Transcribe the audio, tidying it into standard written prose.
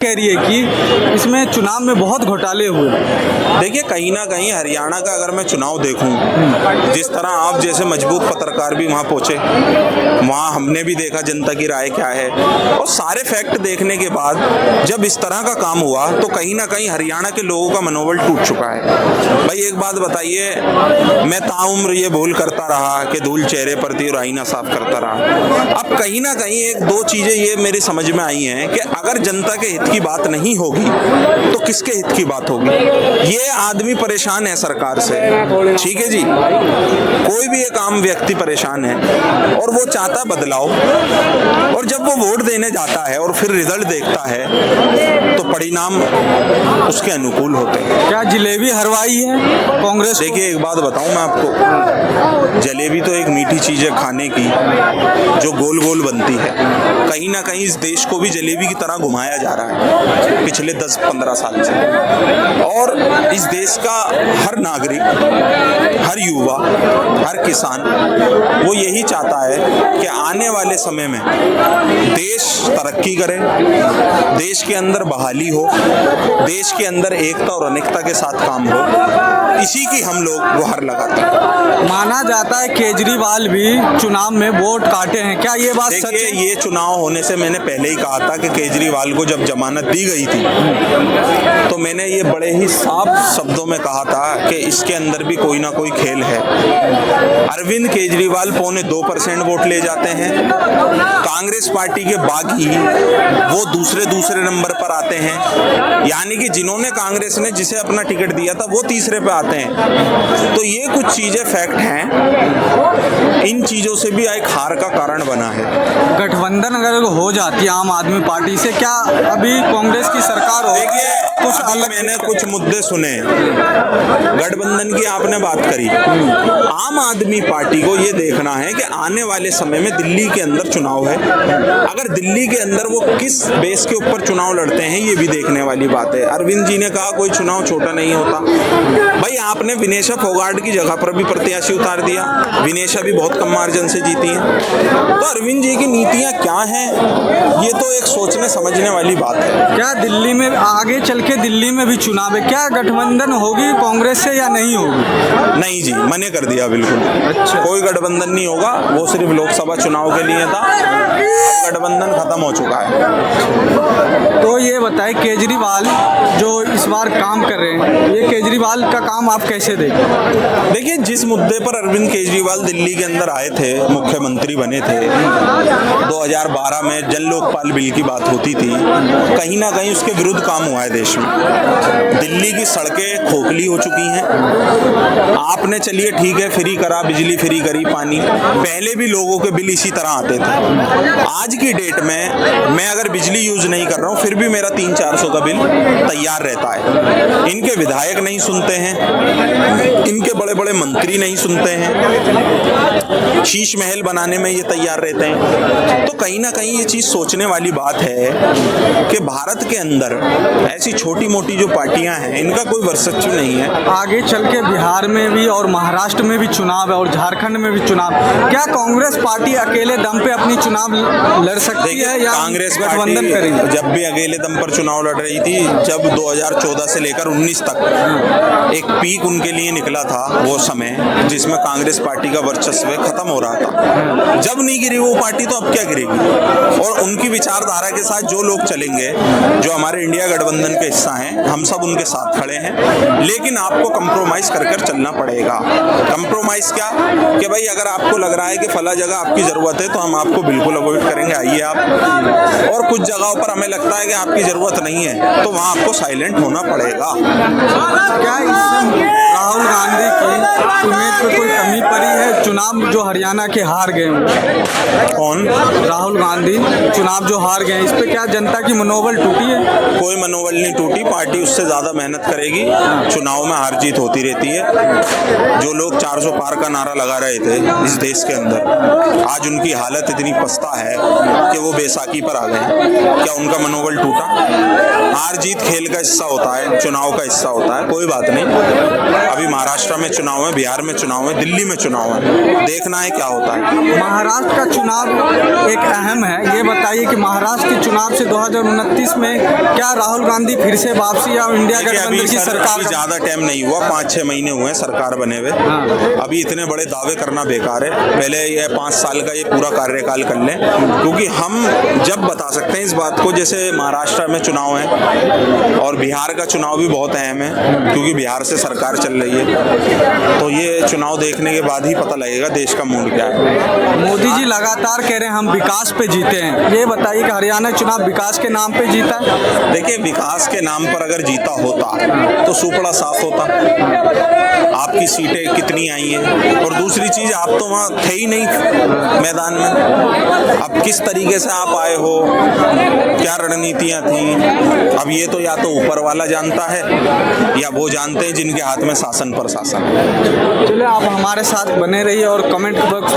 कह रही है कि इसमें चुनाव में बहुत घोटाले हुए। देखिए, कहीं ना कहीं हरियाणा का अगर मैं चुनाव देखूं, जिस तरह आप जैसे मजबूत पत्रकार भी वहां पहुंचे, वहां हमने भी देखा जनता की राय क्या है, और सारे फैक्ट देखने के बाद जब इस तरह का काम हुआ तो कहीं ना कहीं हरियाणा के लोगों का मनोबल टूट चुका है। भाई एक बात बताइए, मैं ताउम्र ये भूल करता रहा कि धूल चेहरे पर थी और आईना साफ करता रहा। अब कहीं ना कहीं एक दो चीजें ये मेरी समझ में आई हैं कि अगर जनता के हित की बात नहीं होगी तो किसके हित की बात होगी। ये आदमी परेशान है सरकार से, ठीक है जी, कोई भी एक आम व्यक्ति परेशान है और वो चाहता बदलाव, और जब वो वोट देने जाता है और फिर रिजल्ट देखता है तो परिणाम उसके अनुकूल होते हैं। क्या जलेबी हलवाई है कांग्रेस? देखिए एक बात बताऊं मैं आपको, जलेबी तो एक मीठी चीज है खाने की जो गोल गोल बनती है। कहीं ना कहीं इस देश को भी जलेबी की तरह घुमाया जा रहा है पिछले 10-15 साल से, और इस देश का हर नागरिक, हर युवा, हर किसान वो यही चाहता है कि आने वाले समय में देश तरक्की करे, देश के अंदर बहाली हो, देश के अंदर एकता और अनेकता के साथ काम हो। इसी की हम लोग गुहार लगाते हैं। माना जाता है केजरीवाल भी चुनाव में वोट काटे हैं, क्या ये बात सच है? ये चुनाव होने से मैंने पहले ही कहा था कि केजरीवाल को जब जमानत दी गई थी तो मैंने ये बड़े ही साफ शब्दों में कहा था कि इसके अंदर भी कोई ना कोई खेल है। अरविंद केजरीवाल 0.2% वोट ले जाते हैं, कांग्रेस पार्टी के बागी वो दूसरे नंबर पर आते हैं, यानी कि जिन्होंने कांग्रेस ने जिसे अपना टिकट दिया था वो तीसरे पे आते हैं। तो ये कुछ चीजें फैक्ट हैं, इन चीजों से भी एक हार का कारण बना है। गठबंधन अगर हो जाती है आम आदमी पार्टी से, क्या अभी कांग्रेस की सरकार हो? देखिए कुछ अलग मैंने कुछ मुद्दे सुने, गठबंधन की आपने बात करी। आम आदमी पार्टी को ये देखना है कि आने वाले समय में दिल्ली के अंदर चुनाव है, अगर दिल्ली के अंदर वो किस बेस के ऊपर चुनाव लड़ते हैं ये भी देखने वाली बात है। अरविंद जी ने कहा कोई चुनाव छोटा नहीं होता। भाई आपने विनेशा फोगाट की जगह पर भी प्रत्याशी उतार दिया, विनेशा भी बहुत कम मार्जिन से जीती है। तो अरविंद जी की नीतियां क्या हैं, ये तो एक सोचने समझने वाली बात है। क्या दिल्ली में आगे चल के दिल्ली में भी चुनाव है, क्या गठबंधन होगी कांग्रेस से या नहीं होगी? नहीं जी, मने कर दिया बिल्कुल। अच्छा, कोई गठबंधन नहीं होगा, वो सिर्फ लोकसभा चुनाव के लिए था, गठबंधन खत्म हो चुका है। तो ये बताए केजरीवाल जो इस बार काम कर रहे हैं, ये केजरीवाल का काम आप कैसे देखें? देखिए जिस मुद्दे पर अरविंद केजरीवाल दिल्ली के अंदर आए थे, मुख्यमंत्री बने थे, 2012 में जन लोकपाल बिल की बात होती थी, कहीं ना कहीं उसके विरुद्ध काम हुआ है देश में। दिल्ली की सड़कें खोखली हो चुकी हैं। आपने चलिए ठीक है फ्री करा, बिजली फ्री करी, पानी, पहले भी लोगों के बिल इसी तरह आते थे। आज की डेट में मैं अगर बिजली यूज नहीं कर रहा हूँ फिर भी मेरा 300-400 का बिल तैयार रहता है। इनके विधायक नहीं सुनते हैं, इनके बड़े बड़े मंत्री नहीं सुनते हैं, शीश महल बनाने में ये तैयार रहते हैं। तो कहीं ना कहीं ये चीज सोचने वाली बात है कि भारत के अंदर ऐसी छोटी मोटी जो पार्टियां हैं इनका कोई वर्चस्व नहीं है। आगे चल के बिहार में भी और महाराष्ट्र में भी चुनाव है और झारखंड में भी चुनाव, क्या कांग्रेस पार्टी अकेले दम पे अपनी चुनाव लड़ सकती है या कांग्रेस गठबंधन पार्टी करेगी? जब भी अकेले दम पर चुनाव लड़ रही थी, जब 2014 से लेकर 19 तक एक पीक उनके लिए निकला था, वो समय जिसमें कांग्रेस पार्टी का वर्चस्व खत्म हो रहा था। जब नहीं गिरी वो पार्टी तो अब क्या गिरेगी? और उनकी विचारधारा के साथ जो लोग चलेंगे, जो हमारे इंडिया गठबंधन के हिस्सा हैं, हम सब उनके साथ खड़े हैं, लेकिन आपको कंप्रोमाइज कर चलना पड़ेगा। कंप्रोमाइज क्या कि भाई अगर आपको लग रहा है कि फला जगह आपकी जरूरत है तो हम आपको बिल्कुल अवॉइड करेंगे, आइए आप, और कुछ जगहों पर हमें लगता है कि आपकी जरूरत नहीं है तो वहां आपको साइलेंट होना पड़ेगा। क्या इसमें राहुल गांधी की उम्मीद पे कोई कमी पड़ी है? चुनाव जो हरियाणा के हार गए, कौन? राहुल गांधी चुनाव जो हार गए, इस पे क्या जनता की मनोबल टूटी है? कोई मनोबल नहीं टूटी, पार्टी उससे ज्यादा मेहनत करेगी। चुनाव में हार जीत होती रहती है। जो लोग 400 पार का नारा लगा रहे थे इस देश के अंदर, आज उनकी हालत इतनी पस्ता है कि वो बैसाखी पर आ गए। क्या उनका मनोबल टूटा? हार जीत खेल का हिस्सा होता है, चुनाव का हिस्सा होता है, कोई बात नहीं। अभी महाराष्ट्र में चुनाव है, बिहार में चुनाव है, दिल्ली में चुनाव है, देखना है क्या होता है। महाराष्ट्र का चुनाव एक अहम है, ये बताइए कि महाराष्ट्र के चुनाव से 2029 में क्या राहुल गांधी फिर से वापसी या इंडिया गठबंधन की सरकार? ज्यादा टाइम नहीं हुआ, 5-6 महीने हुए सरकार बने हुए। अभी इतने बड़े दावे करना बेकार है, पहले ये 5 साल का ये पूरा कार्यकाल कर लें, क्योंकि हम जब बता सकते हैं इस बात को, जैसे महाराष्ट्र में चुनाव है और बिहार का चुनाव भी बहुत अहम है, क्योंकि बिहार से सरकार चल रही है, तो ये चुनाव देखने के बाद ही पता लगेगा देश का मूड क्या है। मोदी जी लगातार कह रहे हैं हम विकास पे जीते हैं, ये बताइए कि हरियाणा चुनाव विकास के नाम पे जीता है? देखिए, विकास के नाम पर अगर जीता होता तो सुपड़ा साफ होता, आपकी सीटें कितनी आई हैं, और दूसरी चीज आप तो वहाँ थे ही नहीं मैदान में। अब किस तरीके से आप आए हो, क्या रणनीतियाँ थी, अब ये तो या तो ऊपर वाला जानता है या वो जानते हैं जिनके हाथ में शासन पर शासन है। चलिए, आप हमारे साथ बने रहिए और कमेंट बॉक्स